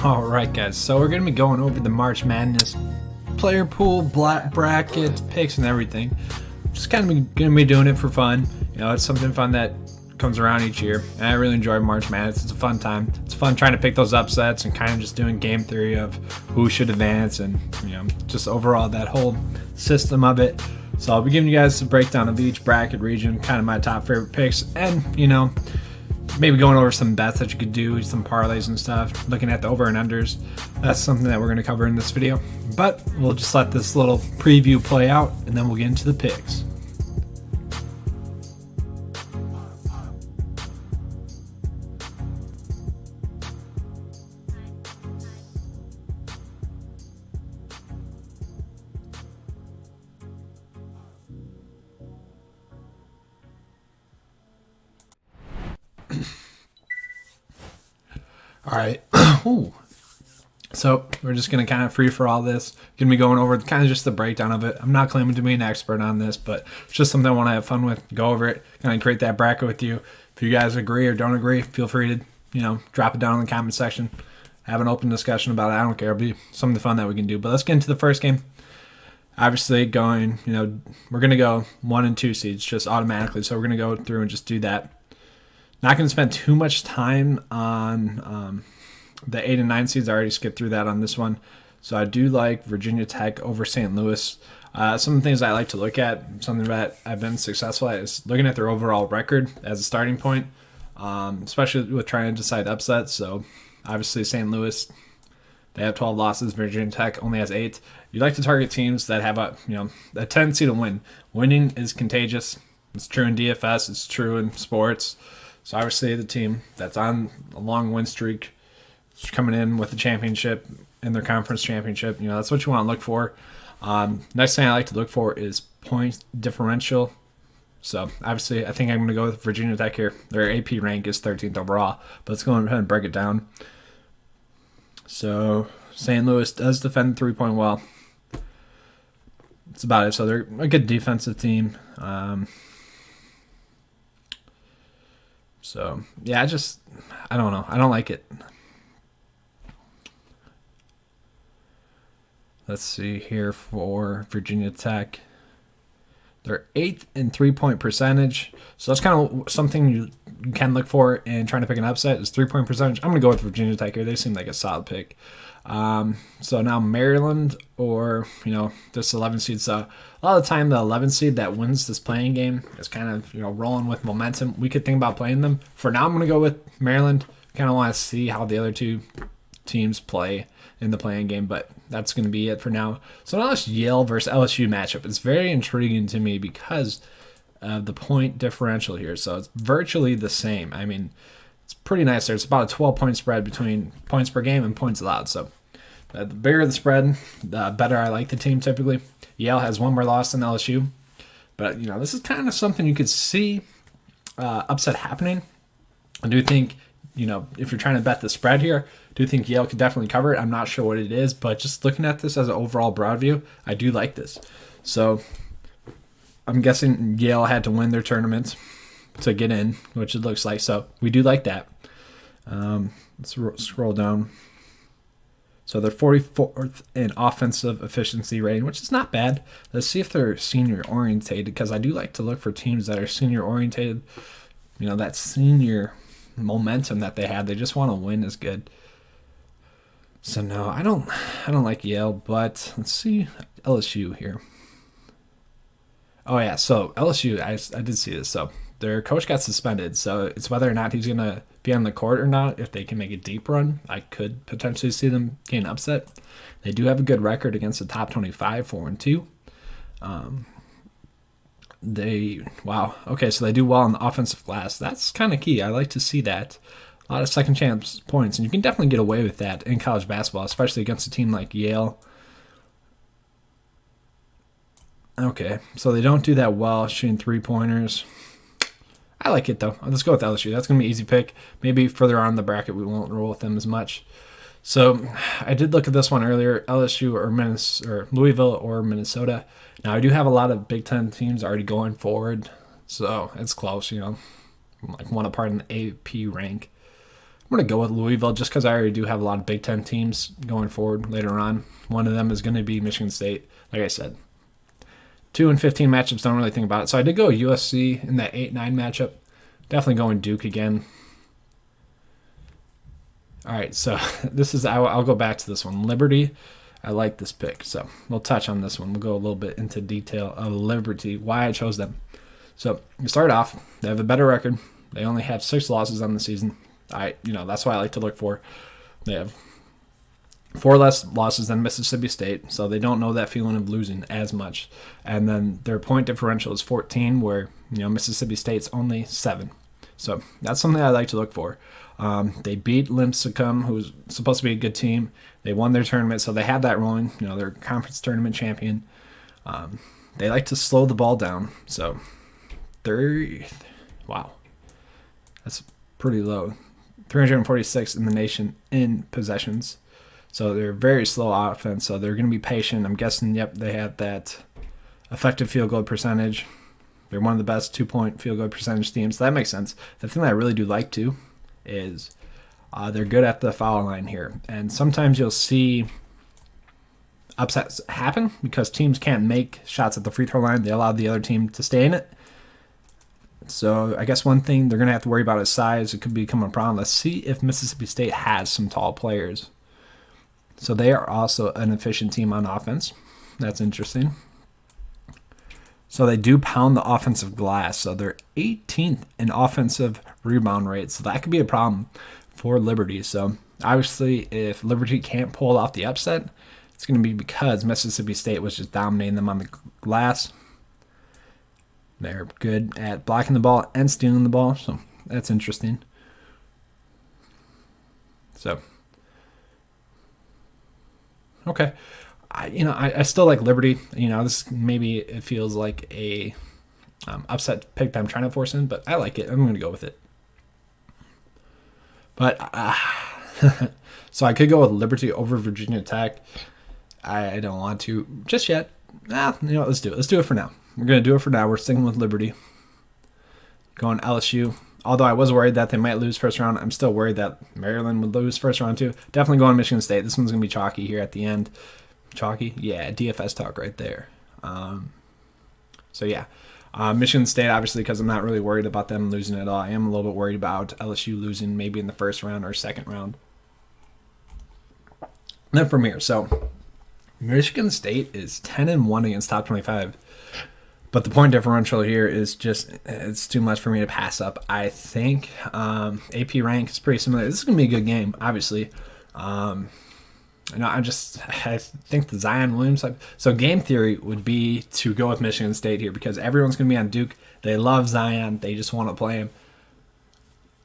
Alright guys, so we're going to be going over the March Madness player pool, bracket, picks, and everything. Just kind of going to be doing it for fun. You know, it's something fun that comes around each year, and I really enjoy March Madness. It's a fun time. It's fun trying to pick those upsets and kind of just doing game theory of who should advance and, you know, just overall that whole system of it. So I'll be giving you guys a breakdown of each bracket region, kind of my top favorite picks, and, you know, maybe going over some bets that you could do, some parlays and stuff, looking at the over and unders. That's something that we're going to cover in this video. But we'll just let this little preview play out, and then we'll get into the picks. All right. Ooh. So we're just going to kind of free for all this. Going to be going over kind of just the breakdown of it. I'm not claiming to be an expert on this, but it's just something I want to have fun with. Go over it, kind of create that bracket with you. If you guys agree or don't agree, feel free to, you know, drop it down in the comment section. Have an open discussion about it. I don't care. It'll be something fun that we can do. But let's get into the first game. Obviously going, you know, we're going to go 1 and 2 seeds just automatically. So we're going to go through and just do that. Not going to spend too much time on the 8 and 9 seeds. I already skipped through that on this one. So I do like Virginia Tech over St. Louis. Some of the things I like to look at, something that I've been successful at, is looking at their overall record as a starting point, especially with trying to decide upsets. So obviously St. Louis, they have 12 losses. Virginia Tech only has 8. You like to target teams that have a tendency to win. Winning is contagious. It's true in DFS. It's true in sports. So obviously the team that's on a long win streak is coming in with the championship in their conference championship. You know, that's what you want to look for. Next thing I like to look for is point differential. So obviously I think I'm going to go with Virginia Tech here. Their AP rank is 13th overall. But let's go ahead and break it down. So St. Louis does defend the 3-point well. That's about it. So they're a good defensive team. So, yeah, I don't know. I don't like it. Let's see here for Virginia Tech. They're 8th in 3-point percentage. So that's kind of something you can look for in trying to pick an upset is 3-point percentage. I'm going to go with Virginia Tech here. They seem like a solid pick. So now Maryland or, you know, this 11 seed. So a lot of the time the 11 seed that wins this playing game is kind of, you know, rolling with momentum. We could think about playing them. For now, I'm going to go with Maryland. Kind of want to see how the other two teams play in the playing game, but that's going to be it for now. So now this Yale versus LSU matchup. It's very intriguing to me because of the point differential here. So it's virtually the same. I mean, it's pretty nice there. It's about a 12-point spread between points per game and points allowed. So the bigger the spread, the better I like the team typically. Yale has one more loss than LSU. But, you know, this is kind of something you could see upset happening. I do think, you know, if you're trying to bet the spread here, I do think Yale could definitely cover it. I'm not sure what it is, but just looking at this as an overall broad view, I do like this. So I'm guessing Yale had to win their tournament to get in, which it looks like. So we do like that. Let's scroll down. So they're 44th in offensive efficiency rating, which is not bad. Let's see if they're senior orientated, because I do like to look for teams that are senior orientated. You know, that senior momentum that they have. They just want to win is good. So no, I don't like Yale, but let's see LSU here. Oh yeah, so LSU, I did see this. So their coach got suspended, so it's whether or not he's gonna be on the court or not. If they can make a deep run, I could potentially see them getting upset. They do have a good record against the top 25, 4-2. Wow. Okay, so they do well on the offensive glass. That's kind of key. I like to see that. A lot of second chance points, and you can definitely get away with that in college basketball, especially against a team like Yale. Okay, so they don't do that well shooting 3-pointers. I like it, though. Let's go with LSU. That's going to be an easy pick. Maybe further on in the bracket, we won't roll with them as much. So I did look at this one earlier, LSU or Louisville or Minnesota. Now, I do have a lot of Big Ten teams already going forward, so it's close, you know, like one apart in the AP rank. I'm going to go with Louisville just because I already do have a lot of Big Ten teams going forward later on. One of them is going to be Michigan State, like I said. 2 and 15 matchups, don't really think about it. So I did go USC in that 8-9 matchup. Definitely going Duke again. All right, so this is, I'll go back to this one. Liberty, I like this pick. So we'll touch on this one. We'll go a little bit into detail of Liberty, why I chose them. So you start off, they have a better record. They only have 6 losses on the season. That's why I like to look for. They have 4 less losses than Mississippi State, so they don't know that feeling of losing as much. And then their point differential is 14, where Mississippi State's only 7. So that's something I like to look for. They beat Lincecum, who's supposed to be a good team. They won their tournament, so they have that rolling. They're conference tournament champion. They like to slow the ball down. So wow, that's pretty low. 346 in the nation in possessions. So they're very slow offense, so they're going to be patient. I'm guessing, they have that effective field goal percentage. They're one of the best 2-point field goal percentage teams, so that makes sense. The thing that I really do like, too, is they're good at the foul line here. And sometimes you'll see upsets happen because teams can't make shots at the free throw line. They allow the other team to stay in it. So I guess one thing they're going to have to worry about is size. It could become a problem. Let's see if Mississippi State has some tall players. So they are also an efficient team on offense. That's interesting. So they do pound the offensive glass. So they're 18th in offensive rebound rate. So that could be a problem for Liberty. So obviously if Liberty can't pull off the upset, it's going to be because Mississippi State was just dominating them on the glass. They're good at blocking the ball and stealing the ball. So that's interesting. So, okay. I still like Liberty. This maybe it feels like a upset pick that I'm trying to force in, but I like it. I'm going to go with it. But so I could go with Liberty over Virginia Tech. I don't want to just yet. Let's do it. Let's do it for now. We're going to do it for now. We're sticking with Liberty. Going LSU. Although I was worried that they might lose first round, I'm still worried that Maryland would lose first round too. Definitely going Michigan State. This one's going to be chalky here at the end. Chalky? Yeah, DFS talk right there. Michigan State, obviously, because I'm not really worried about them losing at all. I am a little bit worried about LSU losing maybe in the first round or second round. Then from here, so Michigan State is 10-1 against top 25. But the point differential here is it's too much for me to pass up. I think AP rank is pretty similar. This is going to be a good game, obviously. I think the Zion Williams type. So game theory would be to go with Michigan State here because everyone's going to be on Duke. They love Zion. They just want to play him.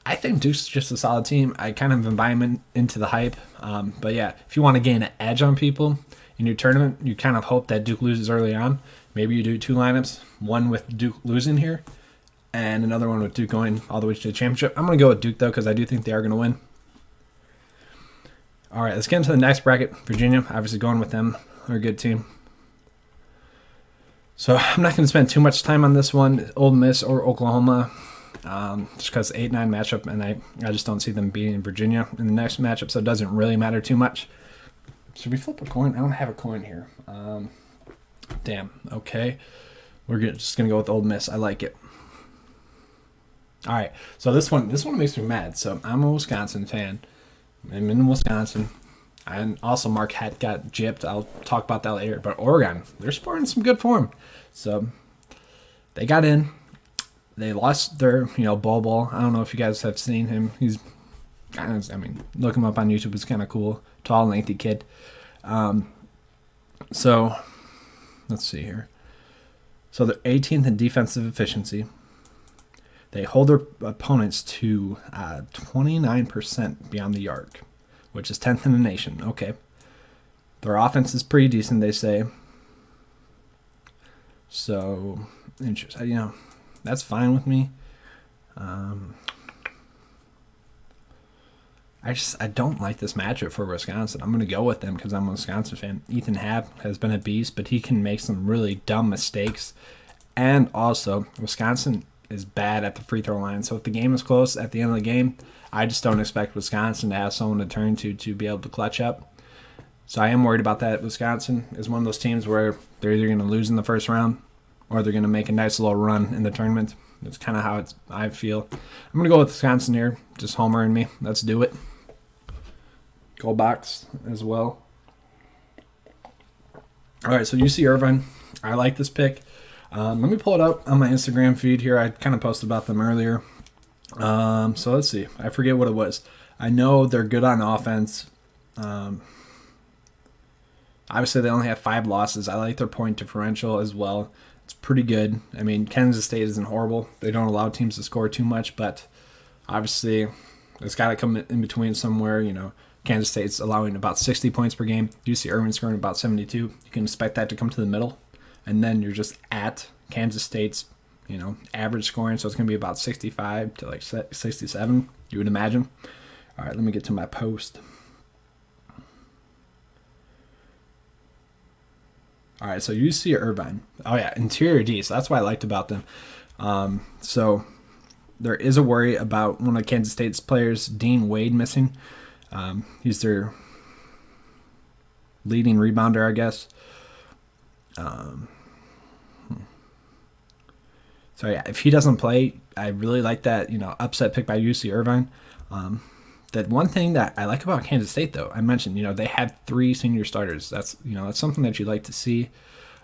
I think Duke's just a solid team. I kind of invite him into the hype. But yeah, if you want to gain an edge on people in your tournament, you kind of hope that Duke loses early on. Maybe you do 2 lineups, one with Duke losing here, and another one with Duke going all the way to the championship. I'm going to go with Duke, though, because I do think they are going to win. All right, let's get into the next bracket. Virginia, obviously going with them. They're a good team. So I'm not going to spend too much time on this one, Ole Miss or Oklahoma, just because 8-9 matchup, and I just don't see them beating Virginia in the next matchup, so it doesn't really matter too much. Should we flip a coin? I don't have a coin here. Damn. Okay. We're just going to go with Ole Miss. I like it. All right. So this one makes me mad. So I'm a Wisconsin fan. I'm in Wisconsin. And also Mark got gypped. I'll talk about that later. But Oregon, they're sporting some good form. So they got in. They lost their, Bol Bol. I don't know if you guys have seen him. Look him up on YouTube. It's kind of cool. Tall, lengthy kid. So let's see here. So they're 18th in defensive efficiency. They hold their opponents to 29% beyond the arc, which is 10th in the nation. Okay. Their offense is pretty decent, they say. So, interesting. That's fine with me. I don't like this matchup for Wisconsin. I'm going to go with them because I'm a Wisconsin fan. Ethan Happ has been a beast, but he can make some really dumb mistakes. And also, Wisconsin is bad at the free throw line. So if the game is close at the end of the game, I just don't expect Wisconsin to have someone to turn to be able to clutch up. So I am worried about that. Wisconsin is one of those teams where they're either going to lose in the first round or they're going to make a nice little run in the tournament. That's kind of how I feel. I'm going to go with Wisconsin here. Just Homer and me. Let's do it. Go Box as well. All right, so UC Irvine. I like this pick. Let me pull it up on my Instagram feed here. I kind of posted about them earlier. So let's see. I forget what it was. I know they're good on offense. Obviously, they only have 5 losses. I like their point differential as well. It's pretty good. I mean, Kansas State isn't horrible. They don't allow teams to score too much, but obviously, it's got to come in between somewhere. You know, Kansas State's allowing about 60 points per game. UC Irvine scoring about 72. You can expect that to come to the middle, and then you're just at Kansas State's, you know, average scoring. So it's going to be about 65 to like 67. You would imagine. All right, let me get to my post. All right, so UC Irvine. Oh, yeah, interior D. So that's what I liked about them. So there is a worry about one of Kansas State's players, Dean Wade, missing. He's their leading rebounder, I guess. So, yeah, if he doesn't play, I really like that, you know, upset pick by UC Irvine. That one thing that I like about Kansas State, though, I mentioned, you know, they had 3 senior starters. That's something that you like to see.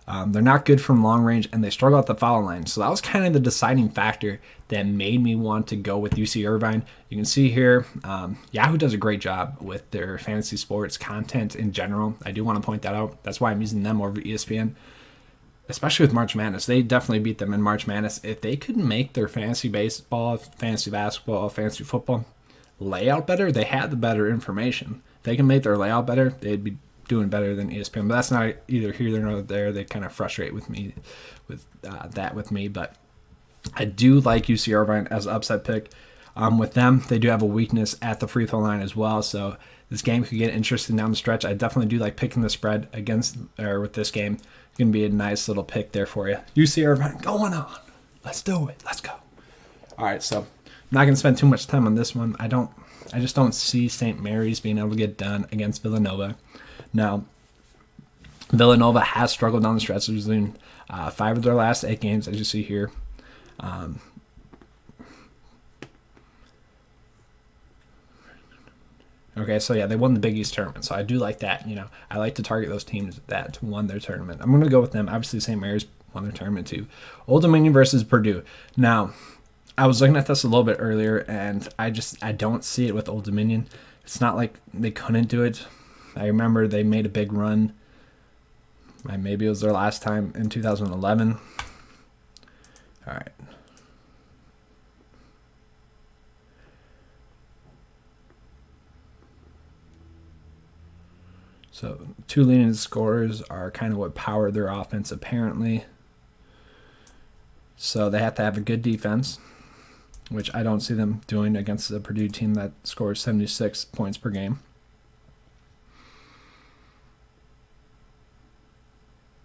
They're not good from long range, and they struggle at the foul line. So that was kind of the deciding factor that made me want to go with UC Irvine. You can see here, Yahoo does a great job with their fantasy sports content in general. I do want to point that out. That's why I'm using them over ESPN, especially with March Madness. They definitely beat them in March Madness. If they could make their fantasy baseball, fantasy basketball, fantasy football layout better, they had the better information. If they can make their layout better, they'd be doing better than ESPN. But that's not either here nor there. They kind of frustrate with me with that with me. But I do like UC Irvine as an upset pick. With them, they do have a weakness at the free throw line as well. So this game could get interesting down the stretch. I definitely do like picking the spread with this game. It's going to be a nice little pick there for you. UC Irvine, going on. Let's do it. Let's go. All right, so I'm not going to spend too much time on this one. I just don't see St. Mary's being able to get done against Villanova. Now, Villanova has struggled down the stretch, losing 5 of their last 8 games, as you see here. Okay, so yeah, they won the Big East tournament, so I do like that. You know, I like to target those teams that won their tournament. I'm going to go with them. Obviously, St. Mary's won their tournament too. Old Dominion versus Purdue. Now, I was looking at this a little bit earlier, and I don't see it with Old Dominion. It's not like they couldn't do it. I remember they made a big run. Maybe it was their last time in 2011. All right. So 2 leading scorers are kind of what powered their offense apparently. So they have to have a good defense, which I don't see them doing against the Purdue team that scores 76 points per game.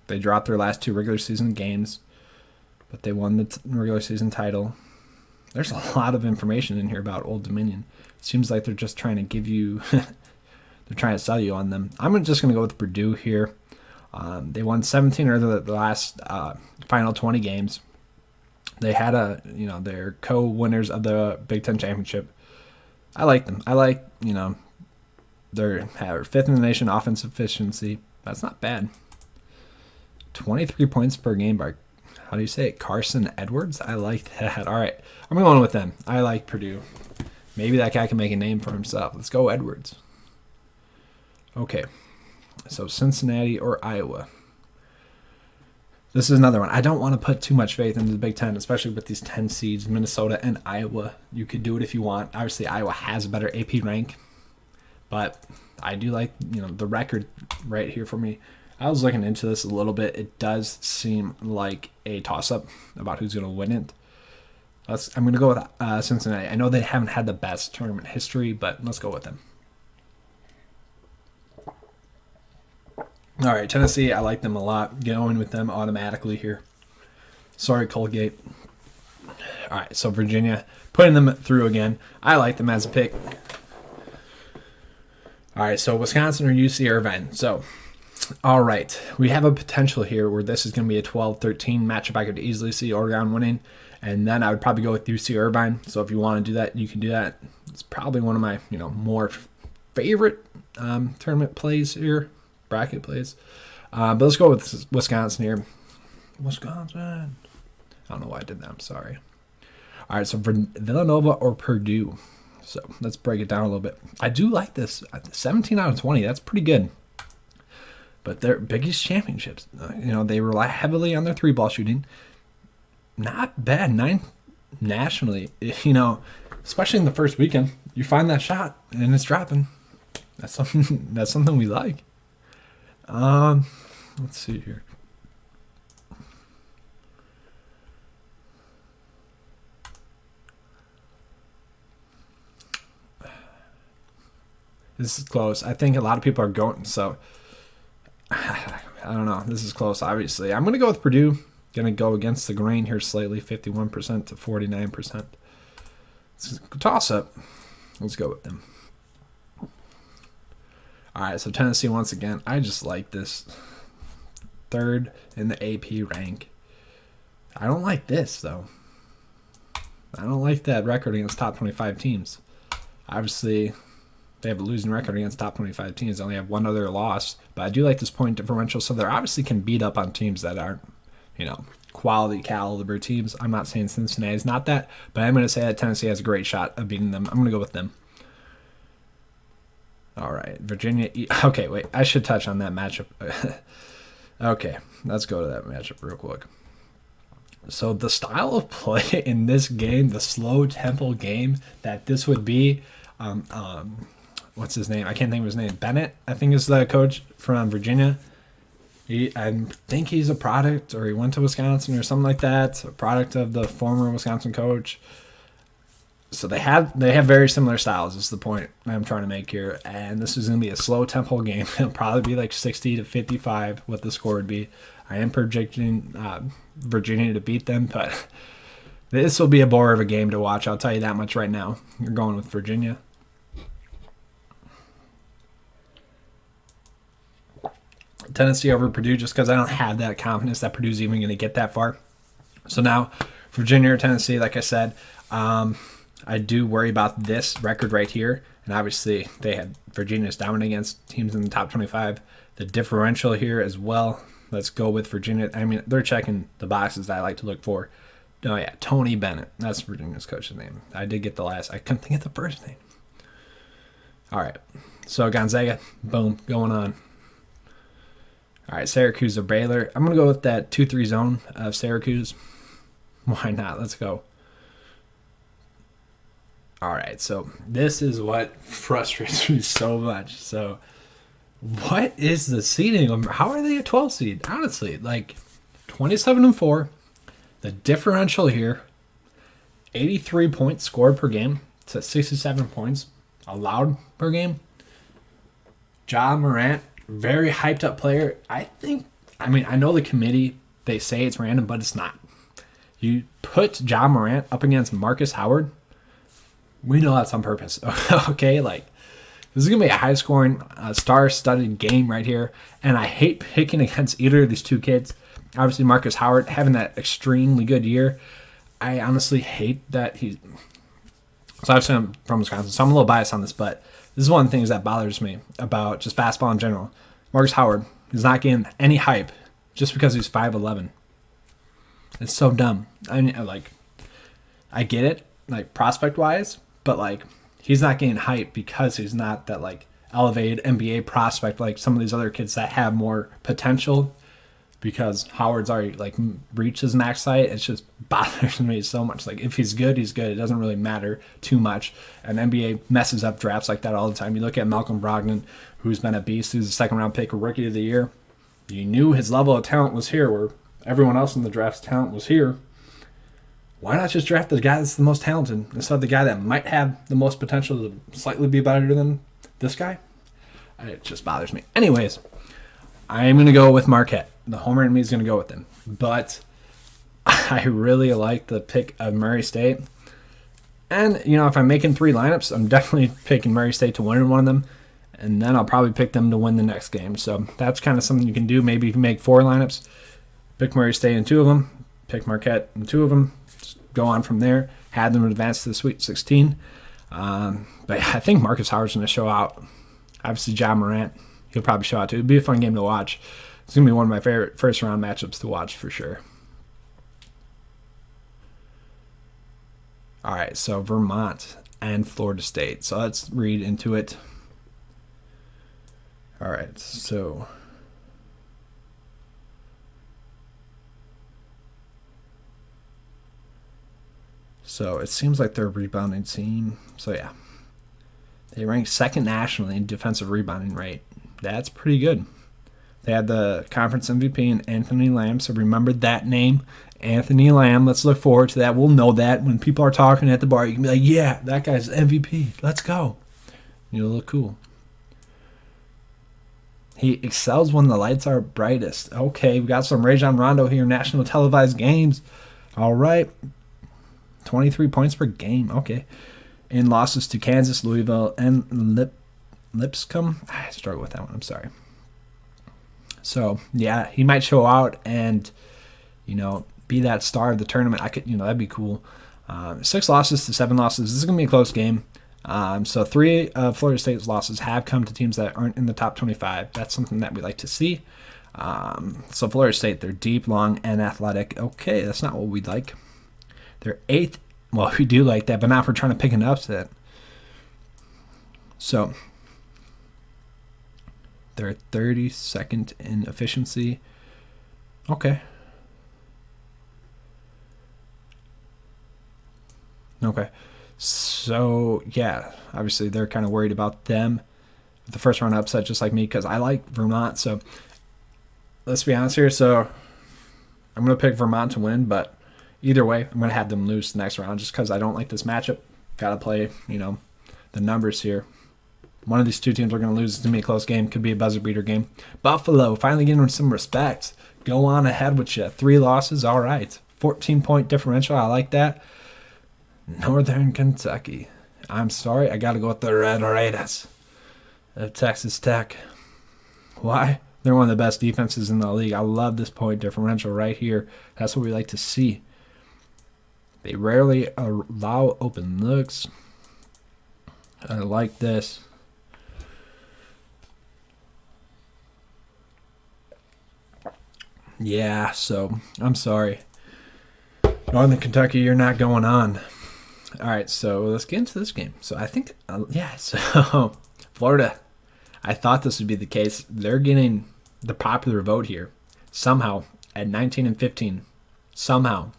They dropped their last 2 regular season games, but they won the regular season title. There's a lot of information in here about Old Dominion. It seems like they're just trying to give you, they're trying to sell you on them. I'm just going to go with Purdue here. They won 17 of the last final 20 games. They had they're co-winners of the Big Ten championship. I like them. I like, they're 5th in the nation offensive efficiency. That's not bad. 23 points per game by, how do you say it, Carson Edwards? I like that. All right, I'm going with them. I like Purdue. Maybe that guy can make a name for himself. Let's go Edwards. Okay, so Cincinnati or Iowa. This is another one. I don't want to put too much faith into the Big Ten, especially with these 10 seeds, Minnesota and Iowa. You could do it if you want. Obviously, Iowa has a better AP rank, but I do like the record right here for me. I was looking into this a little bit. It does seem like a toss-up about who's going to win it. I'm going to go with Cincinnati. I know they haven't had the best tournament history, but let's go with them. All right, Tennessee, I like them a lot. Going with them automatically here. Sorry, Colgate. All right, so Virginia, putting them through again. I like them as a pick. All right, so Wisconsin or UC Irvine. So, all right, we have a potential here where this is going to be a 12-13 matchup. I could easily see Oregon winning, and then I would probably go with UC Irvine. So if you want to do that, you can do that. It's probably one of my more favorite tournament plays here, bracket plays. But let's go with Wisconsin here. Wisconsin. I don't know why I did that. I'm sorry. All right, so for Villanova or Purdue. So let's break it down a little bit. I do like this. 17 out of 20. That's pretty good. But their Big East championships, they rely heavily on their three-ball shooting. Not bad. 9 nationally. Especially in the first weekend, you find that shot and it's dropping. That's something we like. Let's see here. This is close. I think a lot of people are going, so I don't know. This is close, obviously. I'm going to go with Purdue. Going to go against the grain here slightly, 51% to 49%. It's a toss-up. Let's go with them. All right, so Tennessee once again. I just like this. 3rd in the AP rank. I don't like this, though. I don't like that record against top 25 teams. Obviously, they have a losing record against top 25 teams. They only have one other loss. But I do like this point differential, so they obviously can beat up on teams that aren't, quality caliber teams. I'm not saying Cincinnati's not that, but I'm going to say that Tennessee has a great shot of beating them. I'm going to go with them. All right, Virginia. Okay, wait. I should touch on that matchup. Okay, let's go to that matchup real quick. So the style of play in this game, the slow tempo game that this would be, what's his name? I can't think of his name. Bennett, I think, is the coach from Virginia. I think he's a product, or he went to Wisconsin or something like that. A product of the former Wisconsin coach. So they have very similar styles. Is the point I'm trying to make here. And this is going to be a slow tempo game. It'll probably be like 60 to 55. What the score would be. I am projecting Virginia to beat them, but this will be a bore of a game to watch. I'll tell you that much right now. You're going with Virginia. Tennessee over Purdue, just because I don't have that confidence that Purdue's even going to get that far. So now, Virginia or Tennessee, like I said, I do worry about this record right here. And obviously, they had Virginia's down against teams in the top 25. The differential here as well. Let's go with Virginia. I mean, they're checking the boxes that I like to look for. Oh, yeah, Tony Bennett. That's Virginia's coach's name. I did get the last. I couldn't think of the first name. All right. So, Gonzaga, boom, going on. All right, Syracuse or Baylor. I'm going to go with that 2-3 zone of Syracuse. Why not? Let's go. All right, so this is what frustrates me so much. So, what is the seeding? How are they a 12 seed? Honestly, 27-4. The differential here, 83 points scored per game. It's at 67 points allowed per game. Ja Morant, very hyped up player. I know the committee, they say it's random, but it's not. You put Ja Morant up against Marcus Howard, we know that's on purpose. Okay, this is going to be a high-scoring, star-studded game right here, and I hate picking against either of these two kids. Obviously, Marcus Howard having that extremely good year. I honestly hate that he's... So obviously I'm from Wisconsin, so I'm a little biased on this, but this is one of the things that bothers me about just basketball in general. Marcus Howard is not getting any hype just because he's 5'11". It's so dumb. I mean, I get it, prospect-wise, but, he's not getting hype because he's not that, elevated NBA prospect like some of these other kids that have more potential, because Howard's already, reached his max height. It just bothers me so much. If he's good, he's good. It doesn't really matter too much. And NBA messes up drafts like that all the time. You look at Malcolm Brogdon, who's been a beast, who's a second-round pick, Rookie of the Year. You knew his level of talent was here where everyone else in the draft's talent was here. Why not just draft the guy that's the most talented instead of the guy that might have the most potential to slightly be better than this guy? It just bothers me. Anyways, I'm going to go with Marquette. The homer in me is going to go with them. But I really like the pick of Murray State. And, if I'm making 3 lineups, I'm definitely picking Murray State to win in one of them. And then I'll probably pick them to win the next game. So that's kind of something you can do. Maybe if you make 4 lineups, pick Murray State in 2 of them, pick Marquette in 2 of them, just go on from there, have them advance to the Sweet 16. But I think Marcus Howard's going to show out. Obviously, Ja Morant, he'll probably show out too. It'll be a fun game to watch. It's going to be one of my favorite first-round matchups to watch for sure. All right, so Vermont and Florida State. So let's read into it. All right, so it seems like they're a rebounding team. So yeah, they rank 2nd nationally in defensive rebounding rate. That's pretty good. They had the conference MVP in Anthony Lamb, so remember that name, Anthony Lamb. Let's look forward to that. We'll know that when people are talking at the bar. You can be like, yeah, that guy's MVP. Let's go. You'll look cool. He excels when the lights are brightest. Okay, we got some Rajon Rondo here, national televised games. All right. 23 points per game. Okay. In losses to Kansas, Louisville, and Lipscomb. I struggle with that one. I'm sorry. So, yeah, he might show out and, be that star of the tournament. That'd be cool. 6 losses to 7 losses. This is going to be a close game. So 3 of Florida State's losses have come to teams that aren't in the top 25. That's something that we like to see. So Florida State, they're deep, long, and athletic. Okay, that's not what we'd like. They're 8th. Well, we do like that, but not if we're trying to pick an upset. So they're 32nd in efficiency. Okay. So, yeah, obviously they're kind of worried about them. The first round upset, just like me, because I like Vermont. So, let's be honest here. So, I'm going to pick Vermont to win, but either way, I'm going to have them lose the next round just because I don't like this matchup. Got to play, the numbers here. One of these 2 teams are going to lose. It's going to be a close game. Could be a buzzer beater game. Buffalo, finally getting some respect. Go on ahead with you. 3 losses, all right. 14-point differential, I like that. Northern Kentucky. I'm sorry, I got to go with the Red Raiders of Texas Tech. Why? They're one of the best defenses in the league. I love this point differential right here. That's what we like to see. They rarely allow open looks. I like this. Yeah, so I'm sorry. Northern Kentucky, you're not going on. All right, so let's get into this game. So I think, so Florida, I thought this would be the case. They're getting the popular vote here somehow at 19 and 15. Somehow.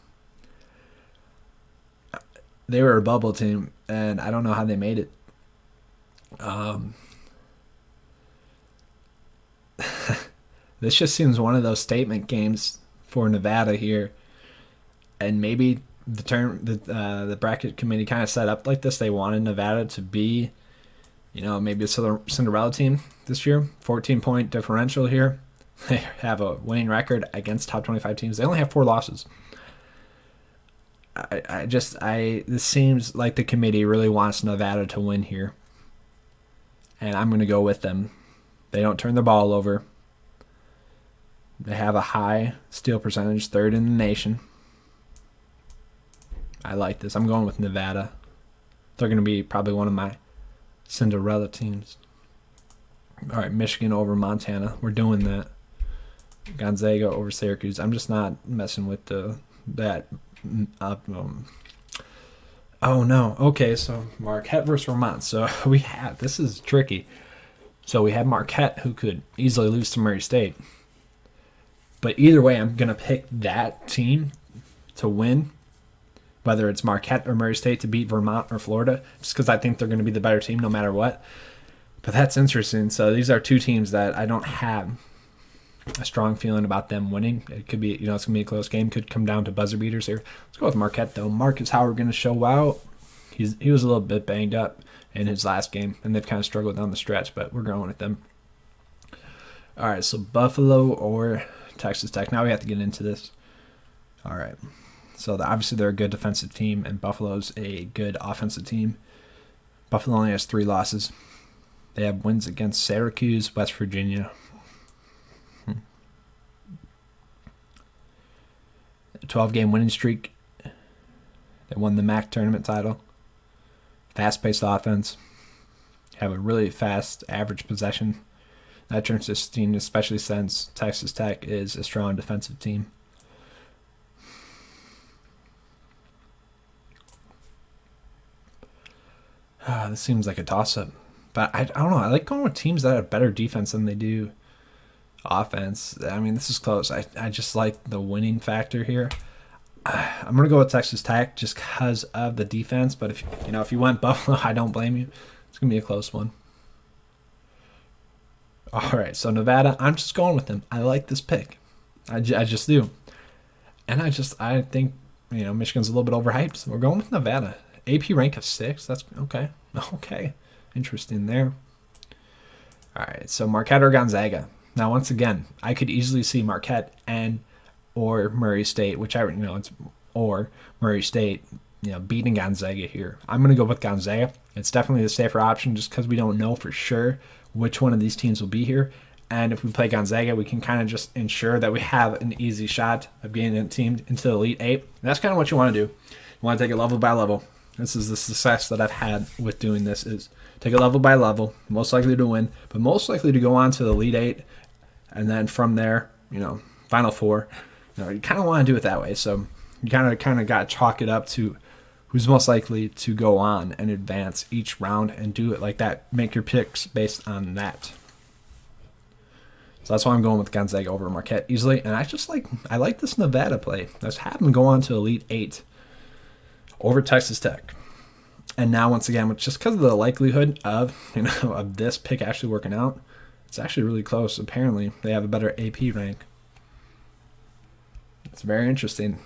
They were a bubble team, and I don't know how they made it. This just seems one of those statement games for Nevada here. And maybe the bracket committee kind of set up like this. They wanted Nevada to be, maybe a Cinderella team this year. 14-point differential here. They have a winning record against top 25 teams. They only have 4 losses. This seems like the committee really wants Nevada to win here. And I'm going to go with them. They don't turn the ball over. They have a high steal percentage, 3rd in the nation. I like this. I'm going with Nevada. They're going to be probably one of my Cinderella teams. All right, Michigan over Montana. We're doing that. Gonzaga over Syracuse. I'm just not messing with that. Oh, no. Okay, so Marquette versus Vermont. So this is tricky. So we have Marquette, who could easily lose to Murray State. But either way, I'm going to pick that team to win. Whether it's Marquette or Murray State to beat Vermont or Florida, just because I think they're going to be the better team no matter what. But that's interesting. So these are 2 teams that I don't have a strong feeling about them winning. It could be, it's going to be a close game. Could come down to buzzer beaters here. Let's go with Marquette, though. Marcus Howard going to show out. He was a little bit banged up in his last game, and they've kind of struggled down the stretch, but we're going with them. All right, so Buffalo or Texas Tech. Now we have to get into this. All right. So obviously they're a good defensive team, and Buffalo's a good offensive team. Buffalo only has 3 losses. They have wins against Syracuse, West Virginia. A 12-game winning streak. They won the MAC tournament title. Fast-paced offense. Have a really fast average possession. That turns this team, especially since Texas Tech is a strong defensive team. This seems like a toss-up. But I don't know. I like going with teams that have better defense than they do offense. I mean, this is close. I just like the winning factor here. I'm going to go with Texas Tech just because of the defense. But if you went Buffalo, I don't blame you. It's going to be a close one. All right, so Nevada, I'm just going with them. I like this pick. I just do. And I think, Michigan's a little bit overhyped. So we're going with Nevada. AP rank of 6. That's okay. Okay. Interesting there. All right, so Marquette or Gonzaga. Now, once again, I could easily see Marquette or Murray State, whichever, or Murray State, beating Gonzaga here. I'm going to go with Gonzaga. It's definitely the safer option just because we don't know for sure which one of these teams will be here. And if we play Gonzaga, we can kind of just ensure that we have an easy shot of getting a team into the Elite 8. And that's kind of what you want to do. You want to take it level by level. This is the success that I've had with doing this is take it level by level, most likely to win, but most likely to go on to the Elite 8. And then from there, Final Four. You kind of want to do it that way. So you kind of got to chalk it up to who's most likely to go on and advance each round and do it like that. Make your picks based on that. So that's why I'm going with Gonzaga over Marquette easily. And I like this Nevada play. Let's have them go on to Elite 8 over Texas Tech. And now once again, just because of the likelihood of of this pick actually working out, it's actually really close. Apparently, they have a better AP rank. It's very interesting.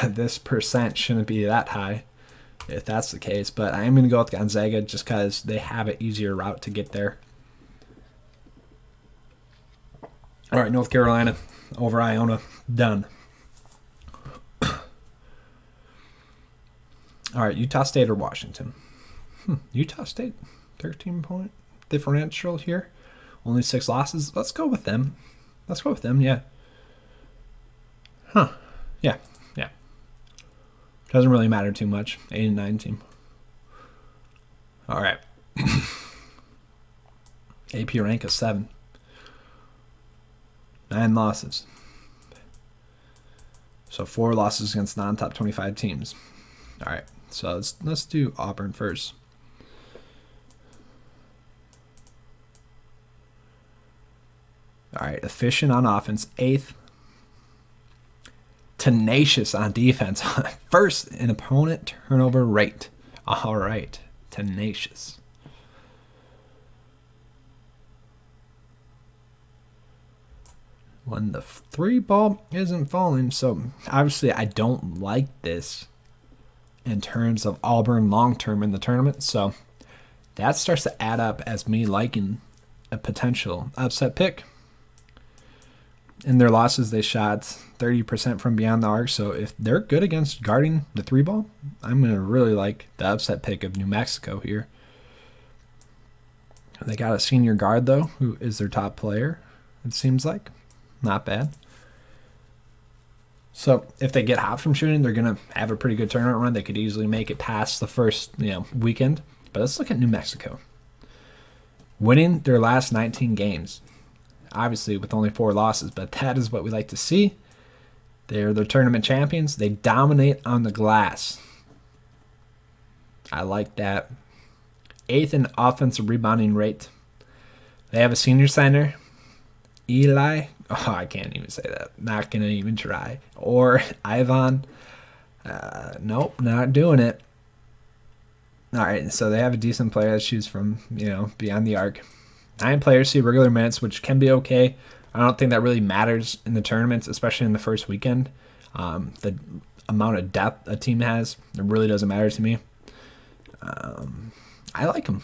This percent shouldn't be that high if that's the case, but I am going to go with Gonzaga just because they have an easier route to get there. All right, North Carolina over Iona. Done. All right, Utah State or Washington? Utah State, 13-point differential here. Only 6 losses. Let's go with them. Yeah. Yeah. Doesn't really matter too much. 8 and 9 team. All right. AP rank is 7. 9 losses. So 4 losses against non-top 25 teams. All right. So let's do Auburn first. All right. Efficient on offense, 8th. Tenacious on defense. First in opponent turnover rate. All right. Tenacious. When the 3 ball isn't falling. So obviously I don't like this in terms of Auburn long-term in the tournament. So that starts to add up as me liking a potential upset pick. In their losses, they shot 30% from beyond the arc. So if they're good against guarding the 3 ball, I'm going to really like the upset pick of New Mexico here. They got a senior guard, though, who is their top player, it seems like. Not bad. So if they get hot from shooting, they're going to have a pretty good tournament run. They could easily make it past the first weekend. But let's look at New Mexico. Winning their last 19 games. Obviously with only 4 losses, but that is what we like to see. They're the tournament champions. They dominate on the glass. I like that. 8th in offensive rebounding rate. They have a senior center, Eli. Oh, I can't even say that. Not going to even try. Or Ivan. Nope, not doing it. All right, so they have a decent player that shoots from, beyond the arc. 9 players see regular minutes, which can be okay. I don't think that really matters in the tournaments, especially in the first weekend. The amount of depth a team has, it really doesn't matter to me. I like them.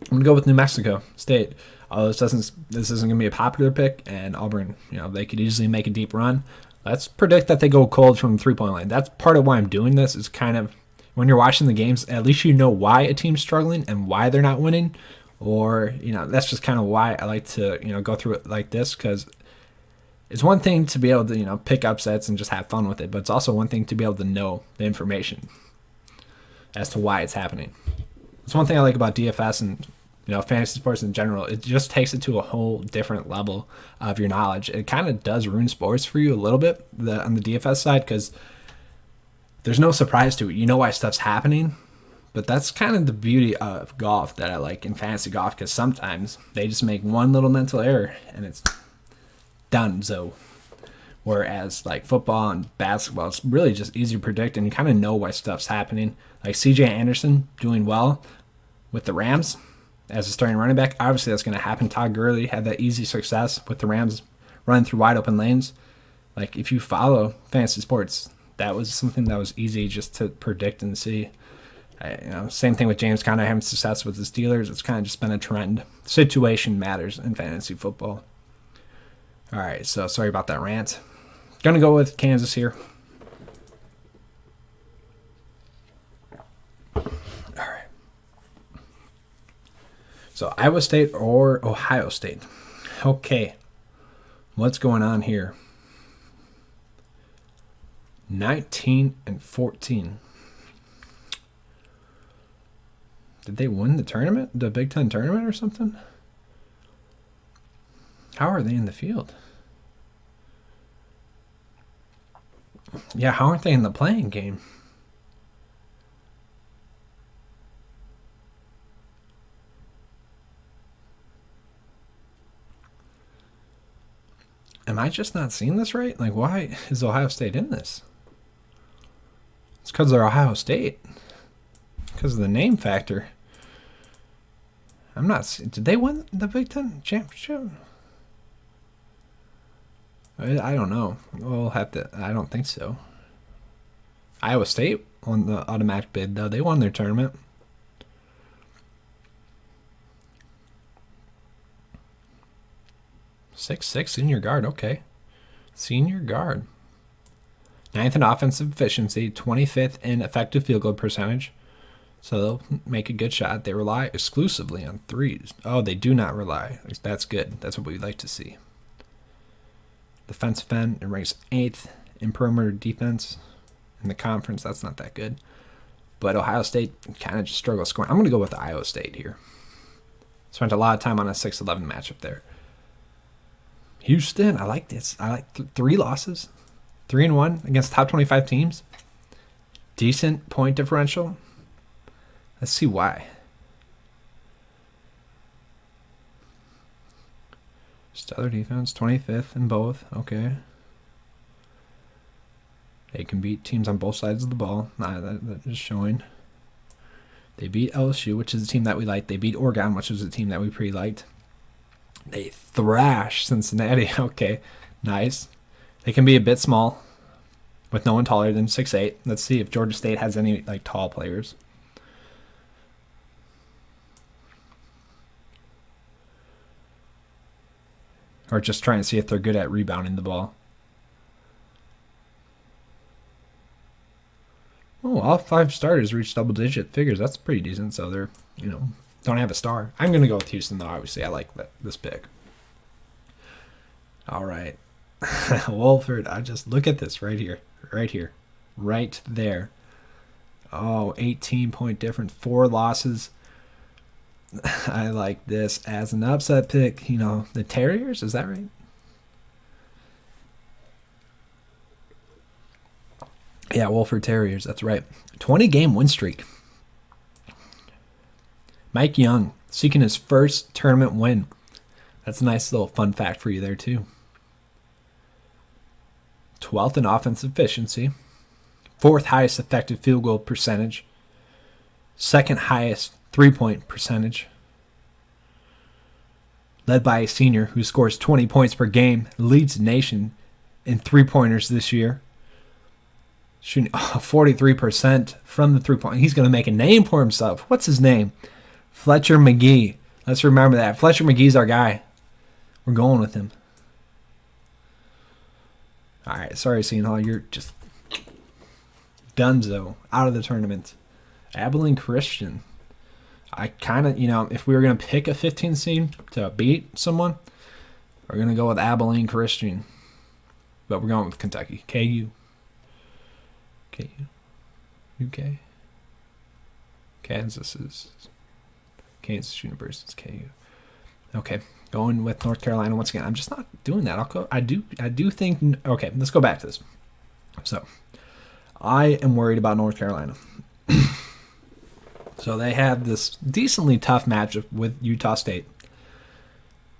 I'm going to go with New Mexico State. Although this isn't going to be a popular pick, and Auburn, they could easily make a deep run. Let's predict that they go cold from the 3-point line. That's part of why I'm doing this, is kind of when you're watching the games, at least you know why a team's struggling and why they're not winning. Or, that's just kind of why I like to, go through it like this, because it's one thing to be able to, pick upsets and just have fun with it, but it's also one thing to be able to know the information as to why it's happening. It's one thing I like about DFS and fantasy sports in general. It just takes it to a whole different level of your knowledge. It kind of does ruin sports for you a little bit on the DFS side, because there's no surprise to it. You know why stuff's happening, but that's kind of the beauty of golf that I like in fantasy golf, because sometimes they just make one little mental error and it's done. So whereas like football and basketball, it's really just easy to predict and you kind of know why stuff's happening. Like CJ Anderson doing well with the Rams as a starting running back. Obviously that's going to happen. Todd Gurley had that easy success with the Rams running through wide open lanes. Like if you follow fantasy sports, that was something that was easy just to predict and see. Same thing with James Conner having success with the Steelers. It's kind of just been a trend. Situation matters in fantasy football. All right, so sorry about that rant. Gonna go with Kansas here. All right. So Iowa State or Ohio State. Okay. What's going on here? 19-14. Did they win the tournament? The Big Ten tournament or something? How are they in the field? Yeah, how aren't they in the playing game? Am I just not seeing this right? Like, why is Ohio State in this? It's because they're Ohio State. Because of the name factor. I'm not. Did they win the Big Ten championship? I don't know. We'll have to. I don't think so. Iowa State won the automatic bid, though. They won their tournament. Six senior guard. Okay. Senior guard. 9th in offensive efficiency, 25th in effective field goal percentage. So they'll make a good shot. They rely exclusively on threes. Oh, they do not rely. That's good. That's what we'd like to see. Defensive end, it ranks 8th in perimeter defense in the conference. That's not that good. But Ohio State kind of just struggles scoring. I'm going to go with Iowa State here. Spent a lot of time on a 6-11 matchup there. Houston, I like this. I like 3 losses. 3-1 against top 25 teams. Decent point differential. Let's see why. Stellar defense, 25th in both. Okay. They can beat teams on both sides of the ball. That is showing. They beat LSU, which is a team that we like. They beat Oregon, which is a team that we pretty liked. They thrash Cincinnati. Okay, nice. They can be a bit small with no one taller than 6'8". Let's see if Georgia State has any tall players. Or just trying to see if they're good at rebounding the ball. Oh, all 5 starters reached double-digit figures. That's pretty decent. So they're, don't have a star. I'm going to go with Houston, though, obviously. I like this pick. All right. Wolford, I just look at this right here. Right there. Oh, 18-point difference. 4 losses. I like this as an upset pick. The Terriers, is that right? Yeah, Wolford Terriers, that's right. 20-game win streak. Mike Young seeking his first tournament win. That's a nice little fun fact for you there, too. 12th in offensive efficiency. 4th highest effective field goal percentage. 2nd highest 3-point percentage. Led by a senior who scores 20 points per game. Leads the nation in 3-pointers this year. Shooting 43% from the 3-point. He's going to make a name for himself. What's his name? Fletcher Magee. Let's remember that. Fletcher Magee's our guy. We're going with him. All right, sorry, Seton Hall. You're just donezo, out of the tournament. Abilene Christian. I kind of, if we were going to pick a 15 seed to beat someone, we're going to go with Abilene Christian. But we're going with Kentucky. KU. UK. Kansas University is KU. Okay, going with North Carolina once again. I'm just not doing that. I do think. Okay, let's go back to this. So, I am worried about North Carolina. So they have this decently tough matchup with Utah State.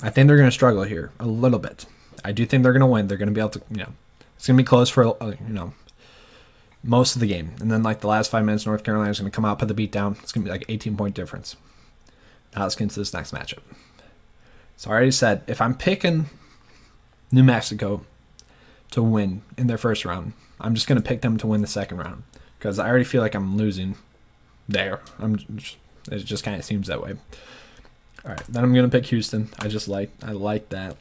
I think they're going to struggle here a little bit. I do think they're going to win. They're going to be able to, it's going to be close for, most of the game. And then, the last 5 minutes, North Carolina is going to come out, put the beat down. It's going to be 18-point difference. Now let's get into this next matchup. So I already said, if I'm picking New Mexico to win in their first round, I'm just going to pick them to win the second round. Because I already feel like I'm losing there. It just kind of seems that way. All right, then I'm going to pick Houston. I like that.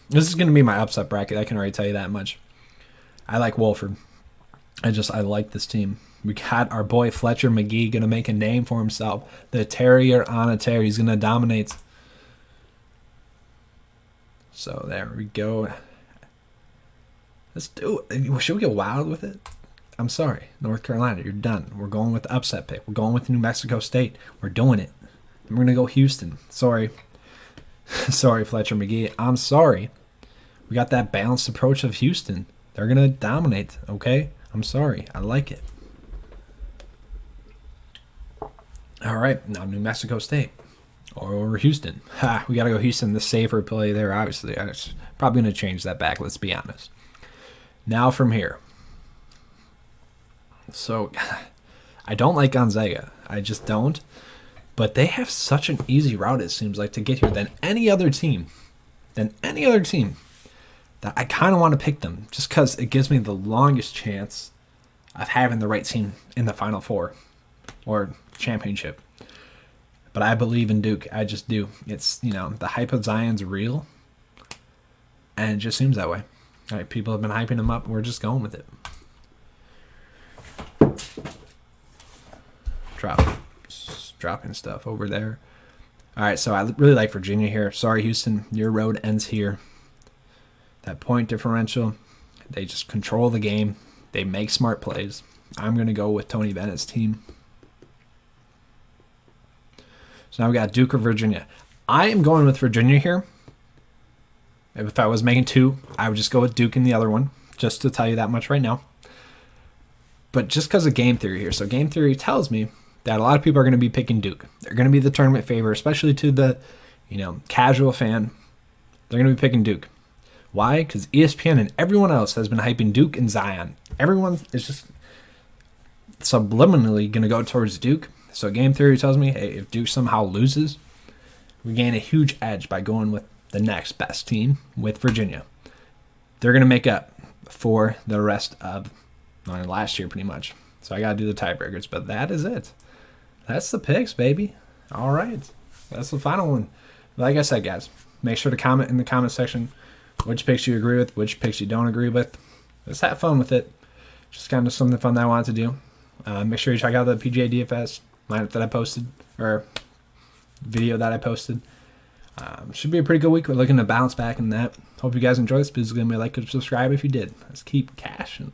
This is going to be my upset bracket. I can already tell you that much. I like Wolford. I like this team. We got our boy Fletcher McGee going to make a name for himself. The terrier on a tear. He's going to dominate. So there we go. Let's do it. Should we get wild with it? I'm sorry. North Carolina, you're done. We're going with the upset pick. We're going with New Mexico State. We're doing it. And we're going to go Houston. Sorry. Sorry, Fletcher McGee. I'm sorry. We got that balanced approach of Houston. They're going to dominate, okay? I'm sorry. I like it. All right. Now New Mexico State. Or Houston. Ha, we got to go Houston. The safer play there, obviously. I'm probably going to change that back, let's be honest. Now from here. So, I don't like Gonzaga. I just don't. But they have such an easy route, it seems like, to get here than any other team. That I kind of want to pick them. Just because it gives me the longest chance of having the right team in the Final Four. Or championship. But I believe in Duke. I just do. It's, the hype of Zion's real. And it just seems that way. All right, people have been hyping him up. We're just going with it. Dropping stuff over there. All right, so I really like Virginia here. Sorry, Houston, your road ends here. That point differential, they just control the game. They make smart plays. I'm going to go with Tony Bennett's team. So now we got Duke or Virginia. I am going with Virginia here. If I was making two, I would just go with Duke in the other one, just to tell you that much right now. But just because of game theory here. So game theory tells me that a lot of people are going to be picking Duke. They're going to be the tournament favorite, especially to the, casual fan. They're going to be picking Duke. Why? Because ESPN and everyone else has been hyping Duke and Zion. Everyone is just subliminally going to go towards Duke. So game theory tells me, hey, if Duke somehow loses, we gain a huge edge by going with the next best team with Virginia. They're going to make up for the rest of last year pretty much. So I got to do the tiebreakers, but that is it. That's the picks, baby. All right. That's the final one. Like I said, guys, make sure to comment in the comment section which picks you agree with, which picks you don't agree with. Let's have fun with it. Just kind of something fun that I wanted to do. Make sure you check out the PGA DFS lineup that I posted, or video that I posted. Should be a pretty good week. We're looking to bounce back in that. Hope you guys enjoy this. Please give me a like and subscribe if you did. Let's keep cashing.